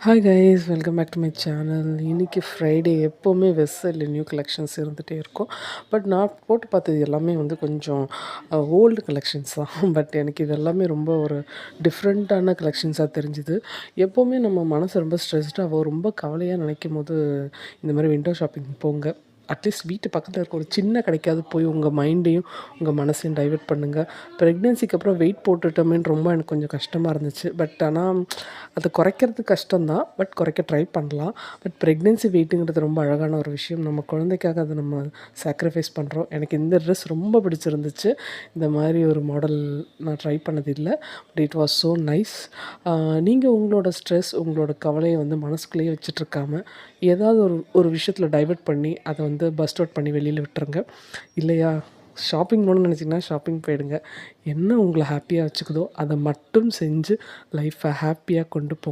Hi guys, welcome back to my channel. இன்றைக்கி Friday. எப்போவுமே வெஸ்ஸில் நியூ கலெக்ஷன்ஸ் இருந்துகிட்டே இருக்கும். பட் நான் போட்டு பார்த்தது எல்லாமே வந்து கொஞ்சம் ஓல்டு கலெக்ஷன்ஸ் தான். பட் எனக்கு இது எல்லாமே ரொம்ப ஒரு டிஃப்ரெண்ட்டான கலெக்ஷன்ஸாக தெரிஞ்சுது. எப்போவுமே நம்ம மனசு ரொம்ப ஸ்ட்ரெஸ்டாகவோ ரொம்ப கவலையாக நினைக்கும் போது இந்த மாதிரி விண்டோ ஷாப்பிங் போங்க. அட்லீஸ்ட் வீட்டு பக்கத்தில் இருக்க ஒரு சின்ன கடைக்காவது போய் உங்கள் மைண்டையும் உங்கள் மனசையும் டைவெர்ட் பண்ணுங்கள். ப்ரெக்னென்சிக்கு அப்புறம் வெயிட் போட்டுட்டோமேன்னு ரொம்ப எனக்கு கொஞ்சம் கஷ்டமாக இருந்துச்சு. பட் ஆனால் அதை குறைக்கிறது கஷ்டம்தான். பட் குறைக்க ட்ரை பண்ணலாம். பட் ப்ரெக்னென்சி வெயிட்டுங்கிறது ரொம்ப அழகான ஒரு விஷயம். நம்ம குழந்தைக்காக அதை நம்ம சாக்ரிஃபைஸ் பண்ணுறோம். எனக்கு இந்த ட்ரெஸ் ரொம்ப பிடிச்சிருந்துச்சு. இந்த மாதிரி ஒரு மாடல் நான் ட்ரை பண்ணதில்லை. But it was so nice. நீங்கள் உங்களோட ஸ்ட்ரெஸ், உங்களோட கவலையை வந்து மனசுக்குள்ளேயே வச்சுட்ருக்காம ஏதாவது ஒரு விஷயத்தில் டைவெர்ட் பண்ணி அதை வந்து பஸ்ட் அவுட் பண்ணி வெளியில் விட்டுருங்க. இல்லையா, ஷாப்பிங் போகணுன்னு நினச்சிங்கன்னா ஷாப்பிங் போயிடுங்க. என்ன உங்களை ஹாப்பியாக வச்சுக்குதோ அதை மட்டும் செஞ்சு லைஃப்பை ஹாப்பியாக கொண்டு போங்க.